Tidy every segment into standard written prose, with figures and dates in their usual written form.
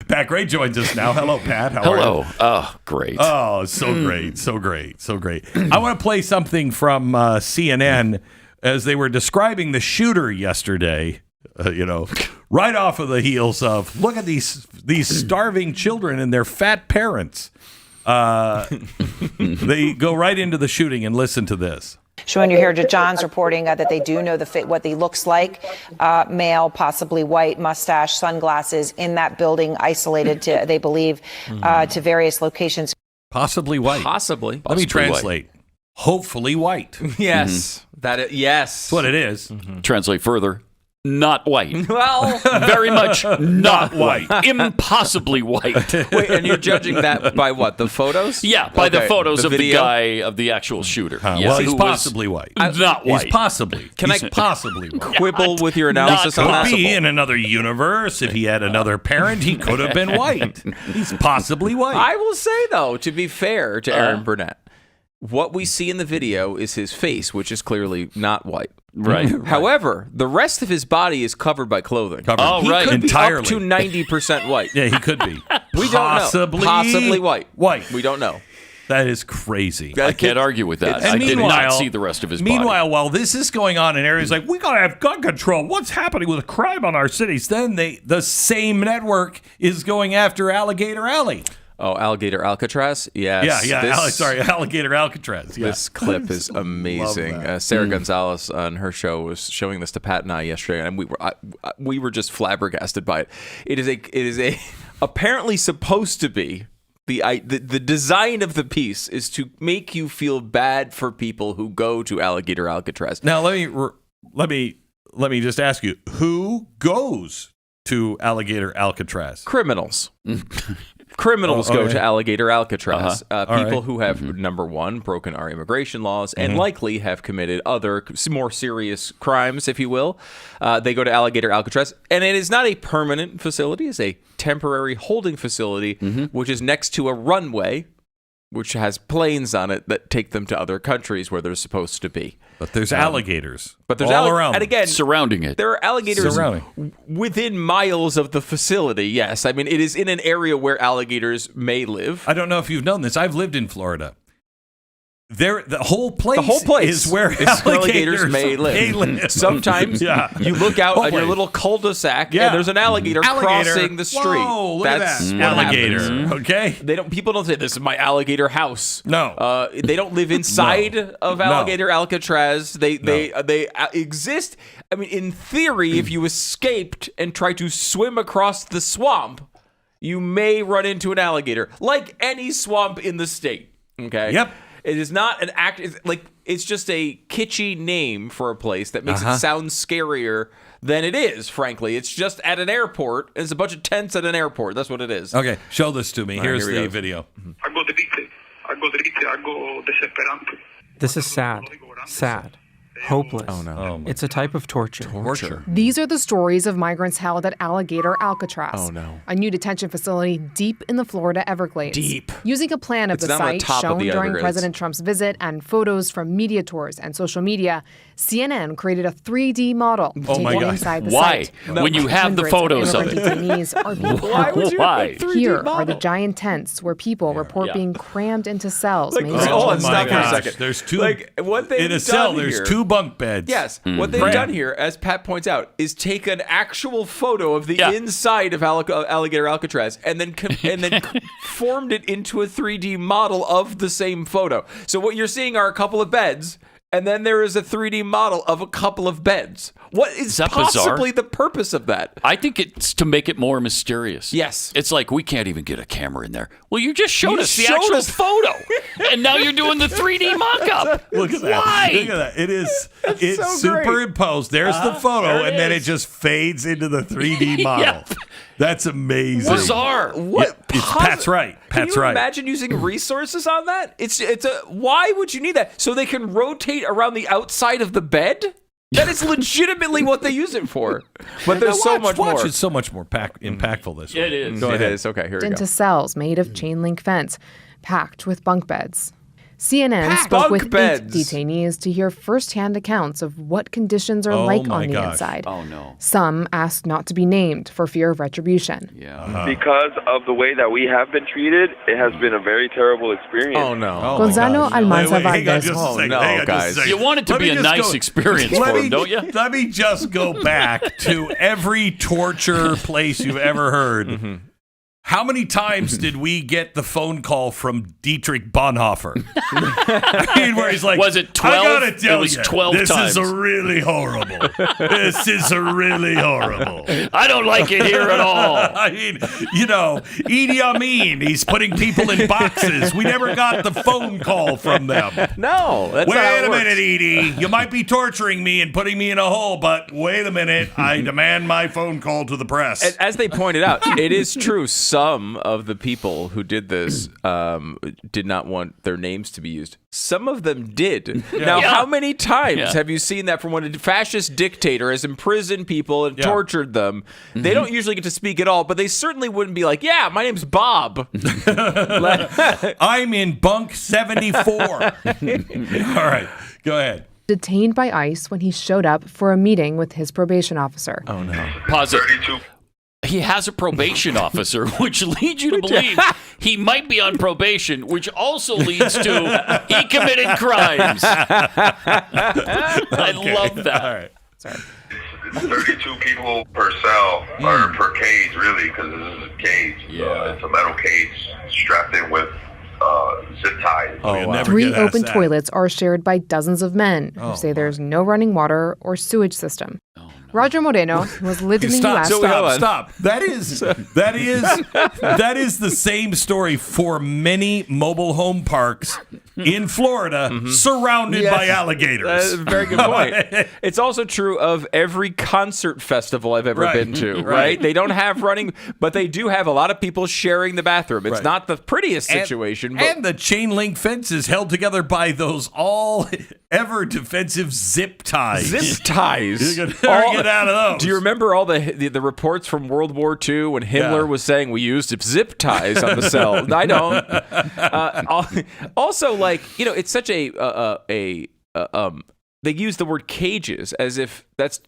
Pat Gray joins us now. Hello, Pat. How are you? Hello. Oh, great. Oh, so great. So great. So great. I want to play something from CNN as they were describing the shooter yesterday, right off of the heels of, look at these starving children and their fat parents. They go right into the shooting and listen to this. Showing you here, John's reporting that they do know what he looks like. Male, possibly white, mustache, sunglasses, in that building, isolated to, they believe, to various locations. Possibly white. Possibly. Let me translate. White. Hopefully white. Yes. Yes. That's what it is. Translate further. Not white. Well, very much not white. Impossibly white. Wait, and you're judging that by what? The photos? Yeah, by the photos of the guy, of the actual shooter. Yes, well, he's possibly white. Not white. He's possibly. He's possibly white. Quibble with your analysis on that? Could be in another universe. If he had another parent, he could have been white. He's possibly white. I will say, though, to be fair to Aaron Burnett, what we see in the video is his face, which is clearly not white. Right. However, the rest of his body is covered by clothing. Oh, right. He could Entirely. be up to 90% white. Yeah, he could be. We don't know. Possibly white. White. We don't know. That is crazy. I can't argue with that. I did not see the rest of his body. Meanwhile, while this is going on in areas like, we got to have gun control. What's happening with crime on our cities? Then the same network is going after Alligator Alley. Oh, Alligator Alcatraz? Yes. Yeah. Alligator Alcatraz. Yeah. This clip is amazing. Sarah Gonzalez on her show was showing this to Pat and I yesterday, and we were just flabbergasted by it. It is a apparently supposed to be the design of the piece is to make you feel bad for people who go to Alligator Alcatraz. Now let me just ask you, who goes to Alligator Alcatraz? Criminals. Criminals go to Alligator Alcatraz. Uh-huh. People who have, number one, broken our immigration laws and likely have committed other more serious crimes, if you will. They go to Alligator Alcatraz. And it is not a permanent facility. It's a temporary holding facility, which is next to a runway, which has planes on it that take them to other countries where they're supposed to be. But there's alligators. But there's all around. And again, surrounding it. There are alligators within miles of the facility. Yes. I mean, it is in an area where alligators may live. I don't know if you've known this. I've lived in Florida. The whole place is where alligators may live. Sometimes you look out on your little cul-de-sac and there's an alligator crossing the street. Whoa, look at that. Alligator. Okay. People don't say, this is my alligator house. No. They don't live inside of Alligator Alcatraz. They exist. I mean, in theory, if you escaped and tried to swim across the swamp, you may run into an alligator, like any swamp in the state. Okay. Yep. It is not an act. It's just a kitschy name for a place that makes it sound scarier than it is. Frankly, it's just at an airport. It's a bunch of tents at an airport. That's what it is. Okay, show this to me. Here's the video. This is sad. Hopeless. Oh, no. It's a type of torture. These are the stories of migrants held at Alligator Alcatraz. Oh, no. A new detention facility deep in the Florida Everglades. Deep. Using a plan of the site shown during President Trump's visit and photos from media tours and social media, CNN created a 3D model to take you inside the site. Why? When you have the photos of it. Detainees are being Why? Here are the giant tents where people report being crammed into cells. Stop for a second. There's two. What they've in a cell, done there's here, two bunk beds. Yes. What they've done here, as Pat points out, is take an actual photo of the inside of Alligator Alcatraz and then formed it into a 3D model of the same photo. So what you're seeing are a couple of beds, and then there is a 3D model of a couple of beds. What is possibly the purpose of that? I think it's to make it more mysterious. Yes. It's like, we can't even get a camera in there. Well, you just showed us the actual photo, and now you're doing the 3D mock-up. Look at that. Why? Look at that. It's so superimposed. There's the photo, and then it just fades into the 3D model. That's amazing. Bizarre. Pat's right. Can you imagine using resources on that? Why would you need that? So they can rotate around the outside of the bed? That is legitimately what they use it for. But there's so much more. It's so much more impactful this way. It is. Go ahead. It is. Okay, here we go. Into cells made of chain link fence, packed with bunk beds. CNN spoke with beds. 8 detainees to hear firsthand accounts of what conditions are like on the inside. Oh, no. Some asked not to be named for fear of retribution. Yeah. Because of the way that we have been treated, it has been a very terrible experience. Oh, no. Gonzalo Almanza Valdez. Guys. You want it to be a nice experience for him, don't you? Let me just go back to every torture place you've ever heard. Mm-hmm. How many times did we get the phone call from Dietrich Bonhoeffer? Where he's like, was it 12? I gotta tell it was you, 12 this times. is really horrible. This is really horrible. I don't like it here at all. I mean, Idi Amin, he's putting people in boxes. We never got the phone call from them. No, that's not how Wait it a works. minute, Edie. You might be torturing me and putting me in a hole, but wait a minute. I demand my phone call to the press. And as they pointed out, it is true. Some of the people who did this did not want their names to be used. Some of them did. Now, how many times have you seen that from when a fascist dictator has imprisoned people and tortured them? Mm-hmm. They don't usually get to speak at all, but they certainly wouldn't be like, yeah, my name's Bob. I'm in bunk 74. All right, go ahead. Detained by ICE when he showed up for a meeting with his probation officer. Oh, no. Pause it. He has a probation officer, which leads you to believe he might be on probation, which also leads to he committed crimes. I love that. All right. Sorry. 32 people per cell, or per cage, really, because this is a cage. Yeah. It's a metal cage strapped in with zip ties. Oh, wow. 3 open toilets are shared by dozens of men who say there's no running water or sewage system. Roger Moreno, who has lived in the U.S. Stop. That is the same story for many mobile home parks in Florida surrounded by alligators. That's a very good point. It's also true of every concert festival I've ever been to, right? They don't have running, but they do have a lot of people sharing the bathroom. It's not the prettiest situation. And the chain link fences held together by those all ever defensive zip ties. Zip ties. You can never get out of those. Do you remember all the reports from World War II when Himmler was saying we used zip ties on the cell? I don't. Also, it's such they use the word cages as if that's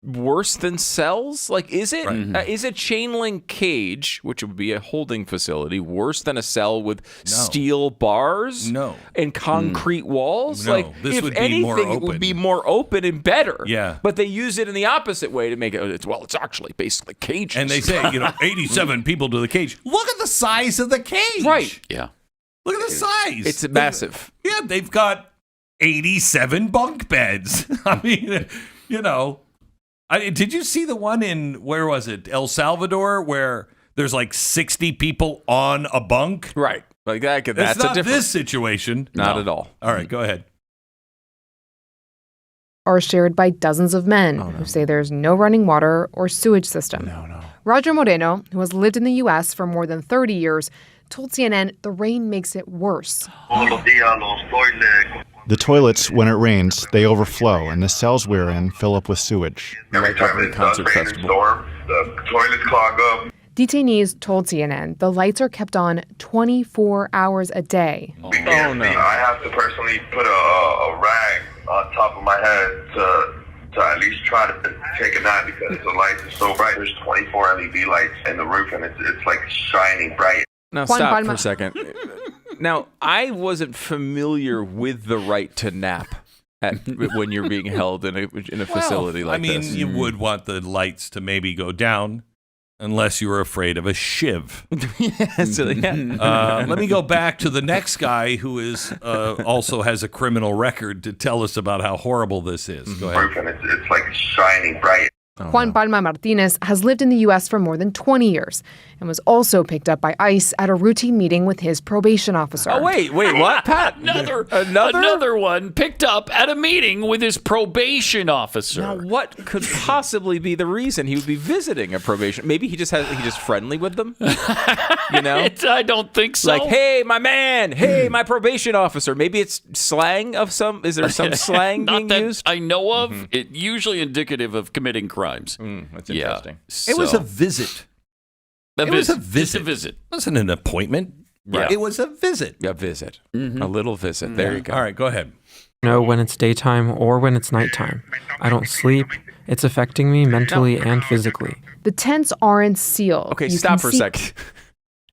worse than cells. Is it? Is a chain link cage, which would be a holding facility, worse than a cell with steel bars? No. And concrete walls? No. This if would be anything, more it open. would be more open and better. Yeah. But they use it in the opposite way to make it. It's actually basically cages. And they say 87 people to the cage. Look at the size of the cage. Right. Yeah. Look at the size. It's massive. Yeah, they've got 87 bunk beds. I mean, did you see the one in, where was it, El Salvador, where there's 60 people on a bunk? Right. Like that. That's it's not a different this situation. Not at all. All right, go ahead. Are shared by dozens of men who say there's no running water or sewage system. No. Roger Moreno, who has lived in the U.S. for more than 30 years, told CNN the rain makes it worse. The toilets, when it rains, they overflow, and the cells we're in fill up with sewage. Every time it does rain and storm, the toilets clog up. Detainees told CNN the lights are kept on 24 hours a day. I have to personally put a rag on top of my head to at least try to take a nap because the lights are so bright. There's 24 LED lights in the roof, and it's shining bright. Now stop for a second. Now, I wasn't familiar with the right to nap when you're being held in a facility like this. I mean, you would want the lights to maybe go down unless you were afraid of a shiv. Let me go back to the next guy who is also has a criminal record to tell us about how horrible this is. Go ahead. And it's shining bright. Juan Palma Martinez has lived in the U.S. for more than 20 years and was also picked up by ICE at a routine meeting with his probation officer. Oh, wait, what, Pat? Another one picked up at a meeting with his probation officer. Now, what could possibly be the reason he would be visiting a probation? Maybe he's just friendly with them? I don't think so. Like, hey, my man. Hey, my probation officer. Maybe it's slang of some. Is there some slang being used? I know of. It usually indicative of committing crimes. That's interesting. It was a visit. It was a visit. Just a visit. It wasn't an appointment. Yeah. It was a visit. A visit. A little visit. There you go. All right, go ahead. Know when it's daytime or when it's nighttime. I don't sleep. It's affecting me mentally and physically. The tents aren't sealed. Okay, stop for a second.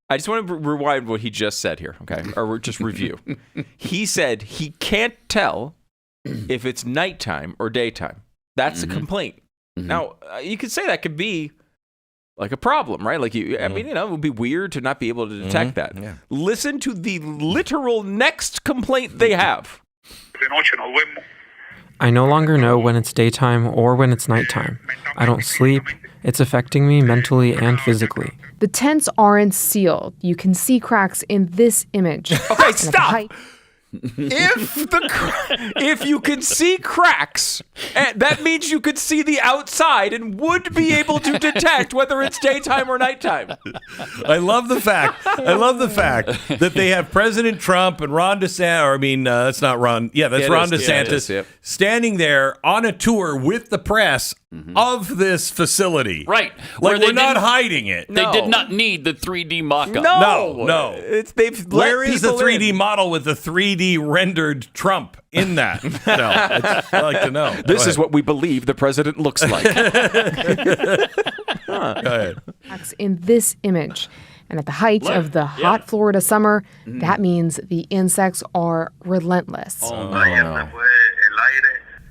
I just want to rewind what he just said here, okay? Or just review. He said he can't tell if it's nighttime or daytime. That's a complaint. Now, you could say that could be like a problem, right? Like, I mean, it would be weird to not be able to detect that. Yeah. Listen to the literal next complaint they have. I no longer know when it's daytime or when it's nighttime. I don't sleep. It's affecting me mentally and physically. The tents aren't sealed. You can see cracks in this image. Okay, stop. If you can see cracks, that means you could see the outside and would be able to detect whether it's daytime or nighttime. I love the fact that they have President Trump and Ron DeSantis, or I mean, that's not Ron. Yeah, that's Ron DeSantis standing there on a tour with the press of this facility. Right. Like, we're not hiding it. They did not need the 3D mock-up. No. Where is the 3D in. model with the 3D rendered Trump in that? No, I'd like to know. This is what we believe the president looks like. Go ahead. In this image. And at the height of the hot Florida summer, that means the insects are relentless. Oh, no.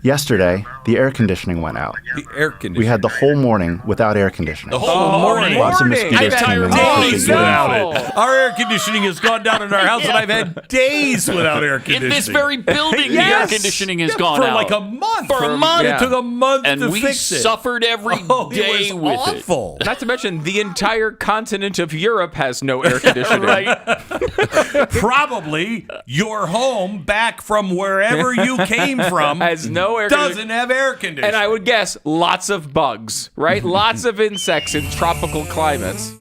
Yesterday, the air conditioning went out. The air conditioning. We had the whole morning without air conditioning. The whole morning. Lots of mosquitoes came in. Days without it. Our air conditioning has gone down in our house, and I've had days without air conditioning. In this very building, the air conditioning has gone for out. like a month. For a month. It took a month and to we fix it. suffered every day it was with awful. it. Not to mention, the entire continent of Europe has no air conditioning. Right. Probably your home back from wherever you came from has no air doesn't have air conditioning. And I would guess lots of bugs, right? Lots of insects in tropical climates.